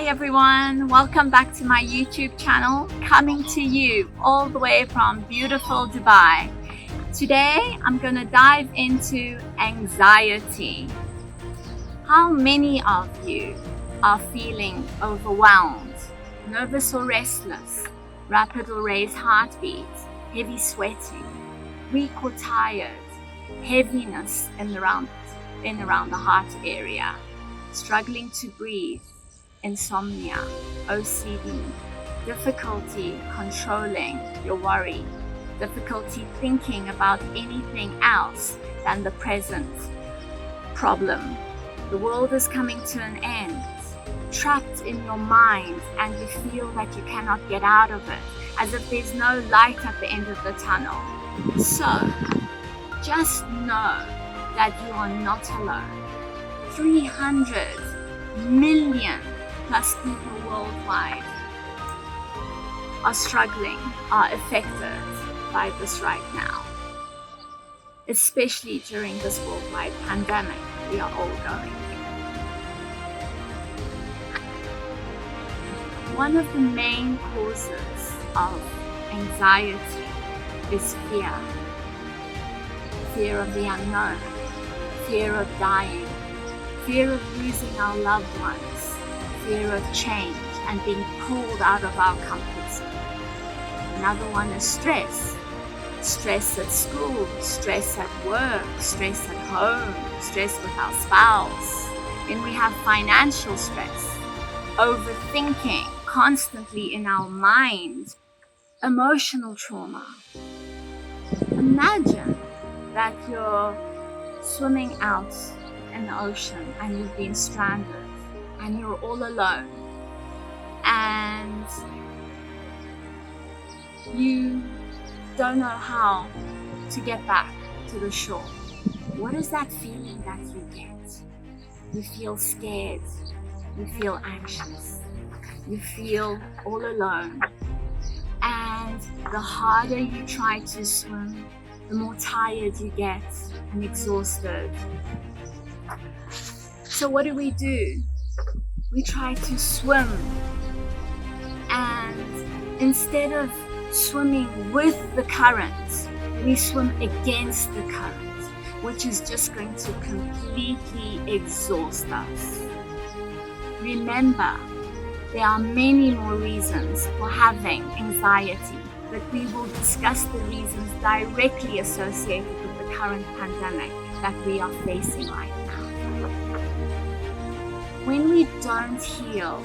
everyone, welcome back to my YouTube channel, coming to you all the way from beautiful Dubai. Today I'm going to dive into anxiety. How many of you are feeling overwhelmed, nervous or restless, rapid or raised heartbeat, heavy sweating, weak or tired, heaviness in around the heart area, struggling to breathe, insomnia, OCD, difficulty controlling your worry, difficulty thinking about anything else than the present problem. The world is coming to an end, trapped in your mind, and you feel that you cannot get out of it, as if there's no light at the end of the tunnel. So, just know that you are not alone. 300 million plus people worldwide are struggling, are affected by this right now, especially during this worldwide pandemic we are all going through. One of the main causes of anxiety is fear. Fear of the unknown, fear of dying, fear of losing our loved ones, fear of change and being pulled out of our comfort zone. Another one is stress. Stress at school, stress at work, stress at home, stress with our spouse. Then we have financial stress, overthinking constantly in our mind, emotional trauma. Imagine that you're swimming out in the ocean and you've been stranded and you're all alone and you don't know how to get back to the shore. What is that feeling that you get? You feel scared, you feel anxious, you feel all alone, and the harder you try to swim, the more tired you get and exhausted. So what do? We try to swim, and instead of swimming with the current, we swim against the current, which is just going to completely exhaust us. Remember, there are many more reasons for having anxiety, but we will discuss the reasons directly associated with the current pandemic that we are facing right now. When we don't heal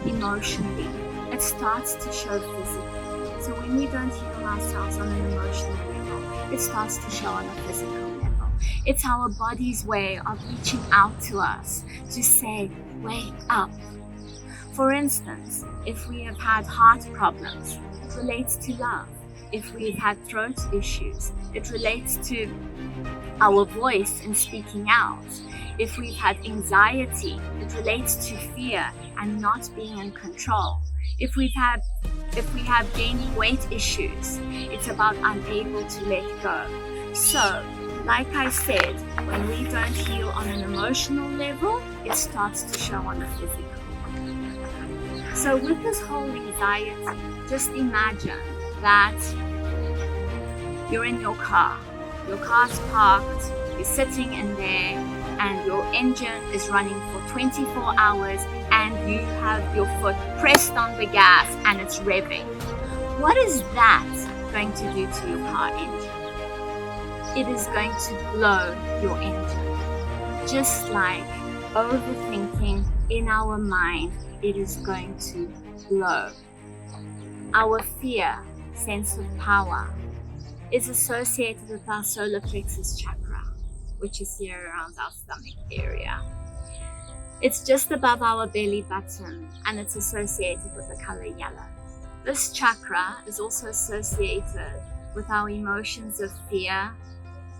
emotionally, it starts to show physically. So when we don't heal ourselves on an emotional level, it starts to show on a physical level. It's our body's way of reaching out to us to say, wake up. For instance, if we have had heart problems, it relates to love. If we've had throat issues, it relates to our voice in speaking out. If we've had anxiety, it relates to fear and not being in control. If we have gaining weight issues, it's about unable to let go. So, like I said, when we don't heal on an emotional level, it starts to show on the physical. So with this whole anxiety, just imagine that you're in your car. Your car's parked, you're sitting in there, and your engine is running for 24 hours and you have your foot pressed on the gas and it's revving. What is that going to do to your car engine? It is going to blow your engine. Just like overthinking in our mind, it is going to blow. Our fear, sense of power, is associated with our solar plexus chakra, which is here around our stomach area. It's just above our belly button and it's associated with the color yellow. This chakra is also associated with our emotions of fear,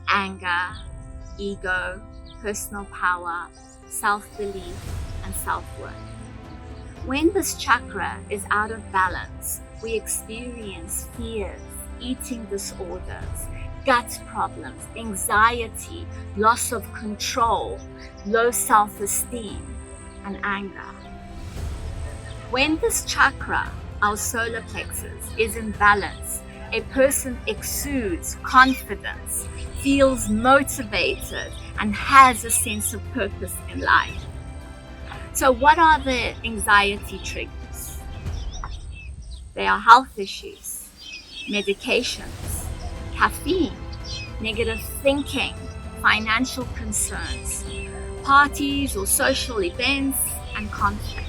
anger, ego, personal power, self-belief, and self-worth. When this chakra is out of balance, we experience fears, eating disorders, gut problems, anxiety, loss of control, low self-esteem, and anger. When this chakra, our solar plexus, is in balance, a person exudes confidence, feels motivated, and has a sense of purpose in life. So what are the anxiety triggers? They are health issues, medications, caffeine, negative thinking, financial concerns, parties or social events, and conflict.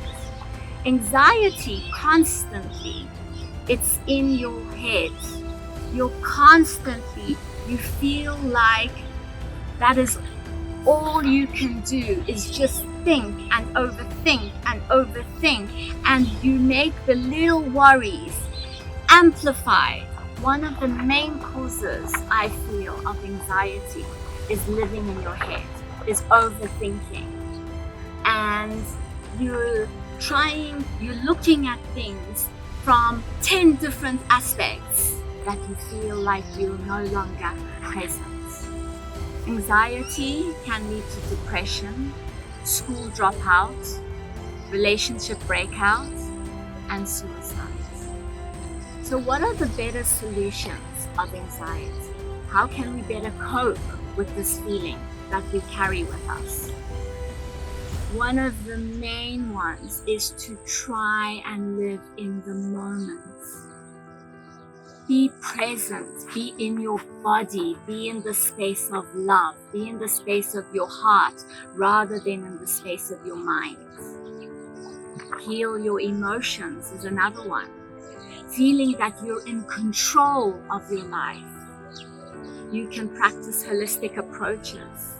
Anxiety constantly, it's in your head. You feel like that is all you can do is just think and overthink, and you make the little worries amplified. One of the main causes, I feel, of anxiety is living in your head, is overthinking. And you're looking at things from 10 different aspects that you feel like you're no longer present. Anxiety can lead to depression, school dropouts, relationship breakouts, and suicide. So what are the better solutions of anxiety? How can we better cope with this feeling that we carry with us? One of the main ones is to try and live in the moment. Be present, be in your body, be in the space of love, be in the space of your heart rather than in the space of your mind. Heal your emotions is another one. Feeling that you're in control of your life. You can practice holistic approaches,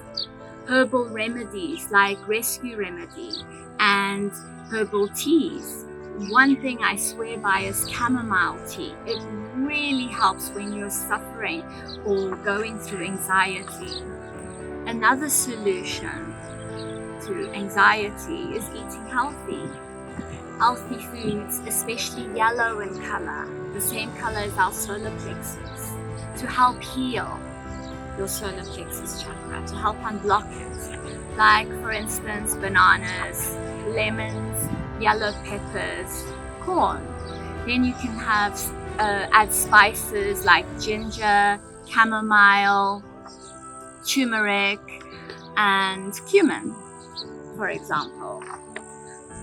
herbal remedies like rescue remedy and herbal teas. One thing I swear by is chamomile tea. It really helps when you're suffering or going through anxiety. Another solution to anxiety is eating healthy. Healthy foods, especially yellow in color, the same color as our solar plexus, to help heal your solar plexus chakra, to help unblock it. Like, for instance, bananas, lemons, yellow peppers, corn. Then you can have add spices like ginger, chamomile, turmeric, and cumin, for example.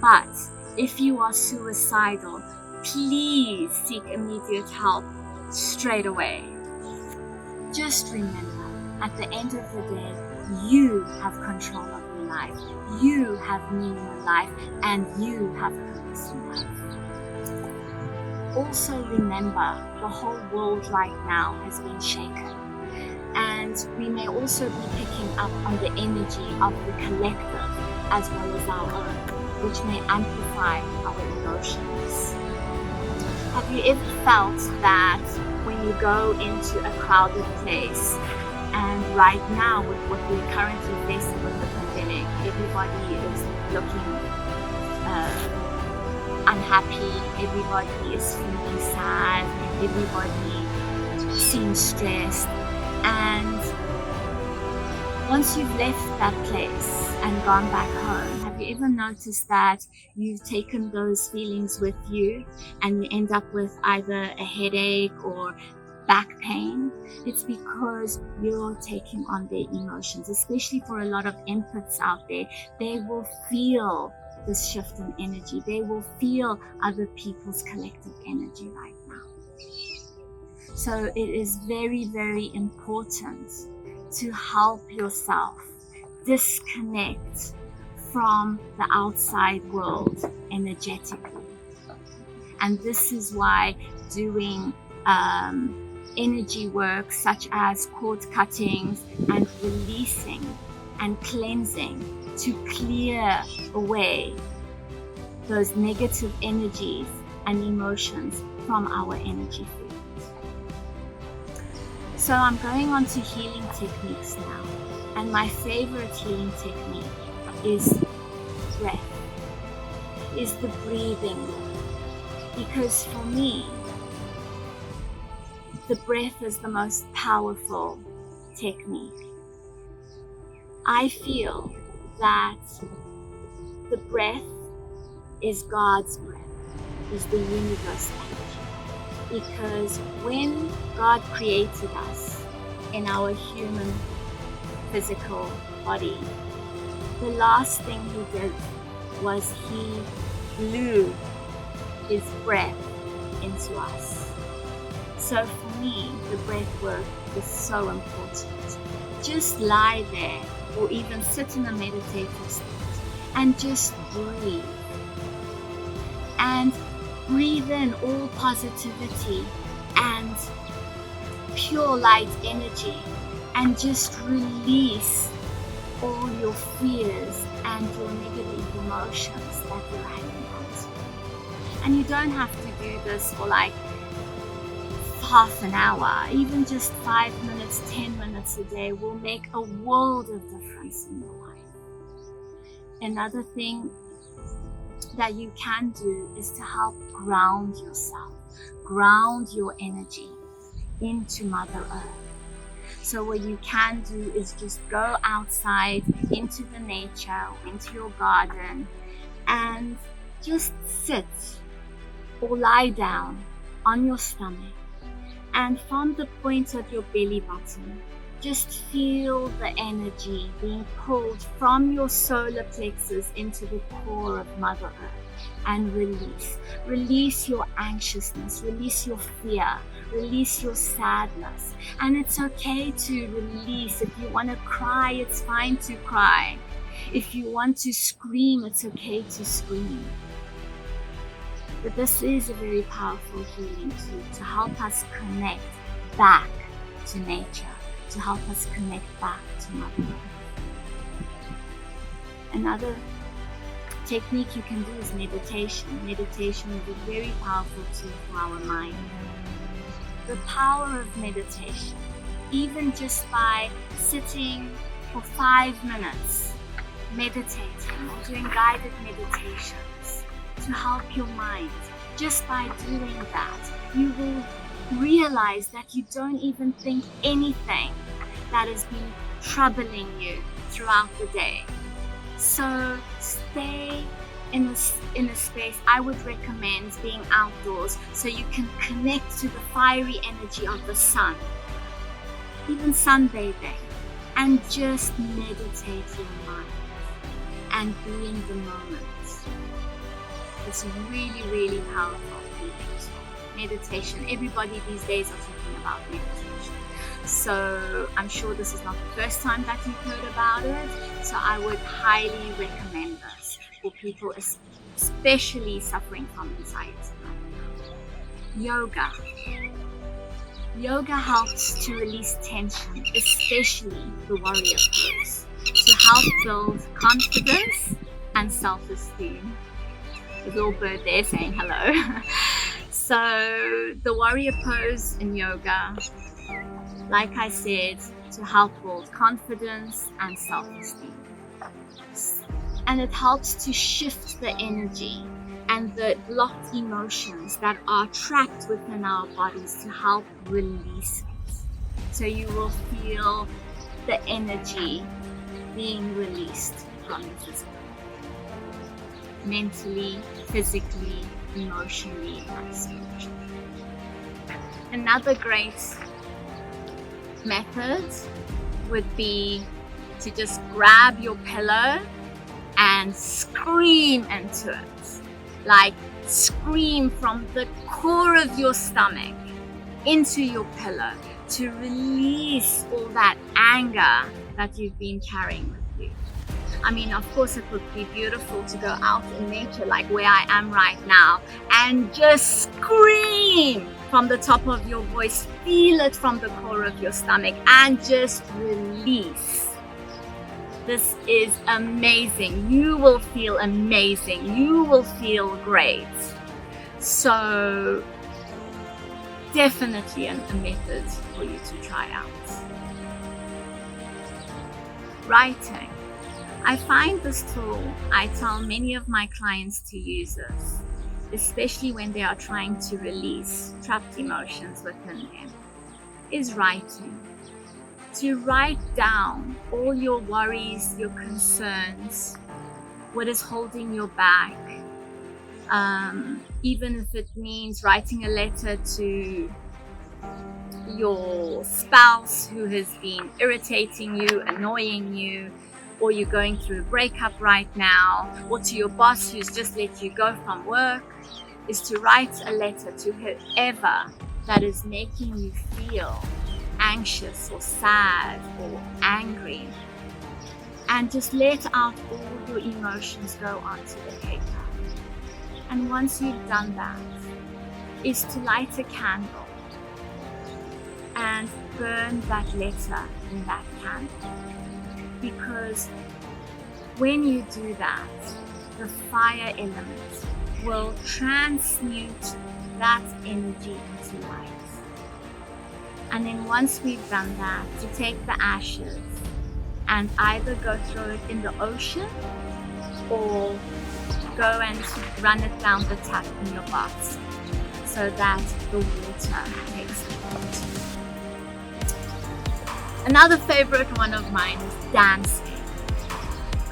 But if you are suicidal, please seek immediate help straight away. Just remember, at the end of the day, you have control of your life, you have meaning in life, and you have purpose in life. Also remember, the whole world right now has been shaken, and we may also be picking up on the energy of the collective as well as our own, which may amplify our emotions. Have you ever felt that when you go into a crowded place, and right now with what we're currently facing with the pandemic, everybody is looking unhappy, everybody is feeling sad, everybody seems stressed, and once you've left that place and gone back home, have you ever noticed that you've taken those feelings with you and you end up with either a headache or back pain? It's because you're taking on their emotions, especially for a lot of empaths out there. They will feel this shift in energy. They will feel other people's collective energy right now. So it is very, very important to help yourself disconnect from the outside world energetically. And this is why doing energy work such as cord cuttings and releasing and cleansing to clear away those negative energies and emotions from our energy field. So I'm going on to healing techniques now, and my favorite healing technique is breath, is the breathing, because for me, the breath is the most powerful technique. I feel that the breath is God's breath. is the universe energy. Because when God created us in our human physical body, the last thing he did was he blew his breath into us. So for me, the breath work is so important. Just lie there or even sit in a meditative state and just breathe. And breathe in all positivity and pure light energy, and just release all your fears and your negative emotions that you're hanging on to. And you don't have to do this for like half an hour, even just 5 minutes, 10 minutes a day will make a world of difference in your life. Another thing that you can do is to help ground yourself, ground your energy into Mother Earth. So what you can do is just go outside into the nature, into your garden, and just sit or lie down on your stomach, and from the point of your belly button, just feel the energy being pulled from your solar plexus into the core of Mother Earth, and release. Release your anxiousness, release your fear, release your sadness. And it's okay to release. If you want to cry, it's fine to cry. If you want to scream, it's okay to scream. But this is a very powerful healing tool to help us connect back to nature, to help us connect back to Mother Earth. Another technique you can do is meditation. Meditation is a very powerful tool for our mind. The power of meditation, even just by sitting for 5 minutes, meditating or doing guided meditations to help your mind. Just by doing that, you will realize that you don't even think anything that has been troubling you throughout the day. So stay in a space. I would recommend being outdoors so you can connect to the fiery energy of the sun, even sunbathing, and just meditate your mind and be in the moment. It's really, really powerful healing tool. Meditation. Everybody these days are talking about meditation. So I'm sure this is not the first time that you've heard about it. So I would highly recommend this for people, especially suffering from anxiety. Yoga. Yoga helps to release tension, especially the warrior pose, to help build confidence and self-esteem. A little bird there saying hello. So the warrior pose in yoga, like I said, to help build confidence and self-esteem. And it helps to shift the energy and the blocked emotions that are trapped within our bodies to help release it. So you will feel the energy being released from your physical, mentally, physically, emotionally, and spiritually. Another great method would be to just grab your pillow and scream into it. Like scream from the core of your stomach into your pillow to release all that anger that you've been carrying with you. I mean, of course, it would be beautiful to go out in nature like where I am right now and just scream from the top of your voice, feel it from the core of your stomach, and just release. This is amazing. You will feel amazing. You will feel great. So definitely a method for you to try out. Writing. I find this tool, I tell many of my clients to use this, especially when they are trying to release trapped emotions within them, is writing. To write down all your worries, your concerns, what is holding you back, even if it means writing a letter to your spouse who has been irritating you, annoying you, or you're going through a breakup right now, or to your boss who's just let you go from work, is to write a letter to whoever that is making you feel anxious or sad or angry, and just let out all your emotions go onto the paper. And once you've done that, is to light a candle and burn that letter in that candle. Because when you do that, the fire element will transmute that energy into light. And then once we've done that, to take the ashes and either go throw it in the ocean or go and run it down the tap in your bath so that the water takes it out. Another favorite one of mine is dancing.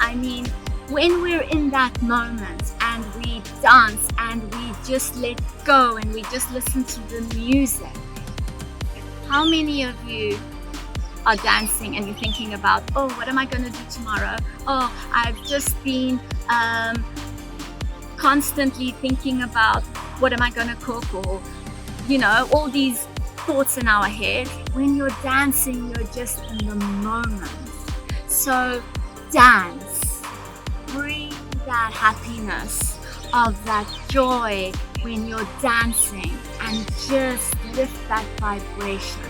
I mean, when we're in that moment and we dance and we just let go and we just listen to the music, how many of you are dancing and you're thinking about, oh, what am I going to do tomorrow? Oh, I've just been constantly thinking about what am I going to cook, or, you know, all these thoughts in our head. When you're dancing, you're just in the moment. So dance, bring that happiness of that joy when you're dancing, and just lift that vibration.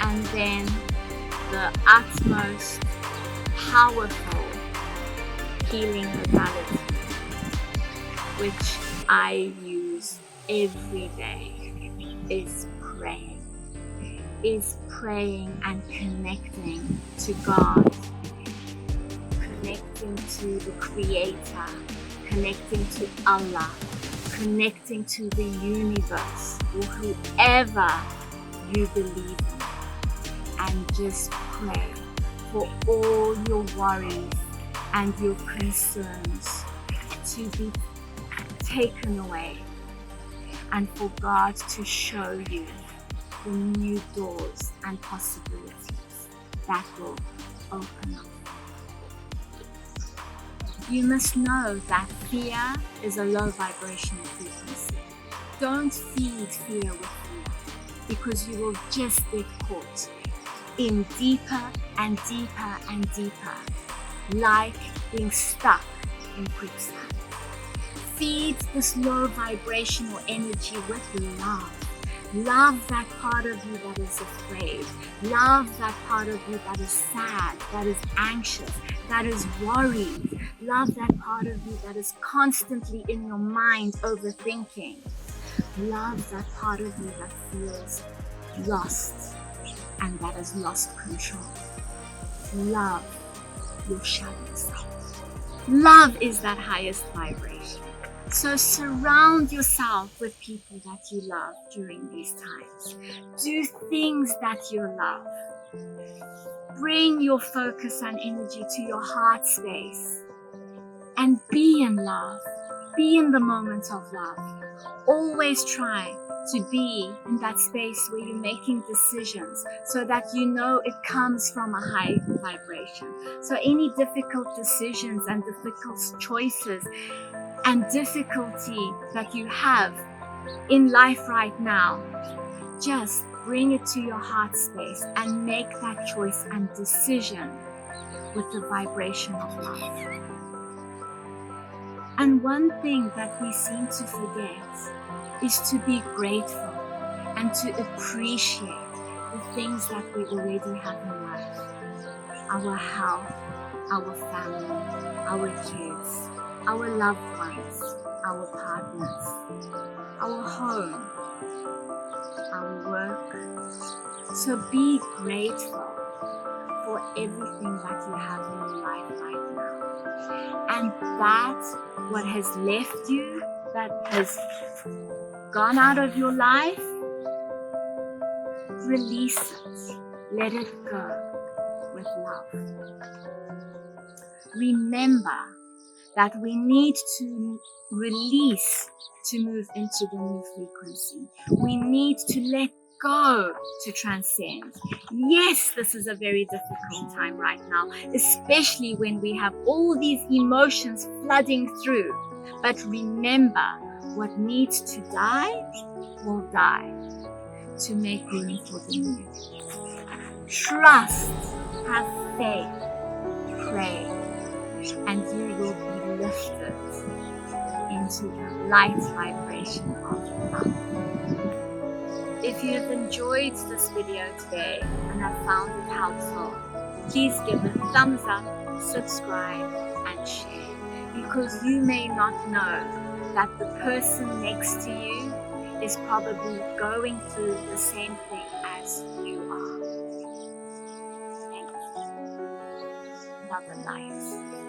And then the utmost powerful healing modality, which I use every day, is praying. Is praying and connecting to God, connecting to the Creator, connecting to Allah, connecting to the universe, or whoever you believe in, and just pray for all your worries and your concerns to be taken away, and for God to show you the new doors and possibilities that will open up. You must know that fear is a low vibrational frequency. Don't feed fear with fear, because you will just get caught in deeper and deeper and deeper, like being stuck in quicksand. Feed this low vibrational energy with love. Love that part of you that is afraid. Love that part of you that is sad, that is anxious, that is worried. Love that part of you that is constantly in your mind overthinking. Love that part of you that feels lost and that has lost control. Love your shadow self. Love is that highest vibration. So surround yourself with people that you love during these times. Do things that you love. Bring your focus and energy to your heart space and be in love. Be in the moment of love. Always try to be in that space where you're making decisions so that you know it comes from a high vibration. So any difficult decisions and difficult choices and difficulty that you have in life right now, just bring it to your heart space and make that choice and decision with the vibration of love. And one thing that we seem to forget is to be grateful and to appreciate the things that we already have in life. Our health, our family, our kids, our loved ones, our partners, our home, our work. So be grateful for everything that you have in your life right now. And that what has left you, that has gone out of your life, release it. Let it go with love. Remember that we need to release to move into the new frequency. We need to let go to transcend. Yes, this is a very difficult time right now, especially when we have all these emotions flooding through. But remember, what needs to die will die to make room for the new. Trust, have faith, pray, and you will be lifted into the light vibration of love. If you've enjoyed this video today and have found it helpful, please give it a thumbs up, subscribe, and share, because you may not know that the person next to you is probably going through the same thing as you are. Thank you. Love and light.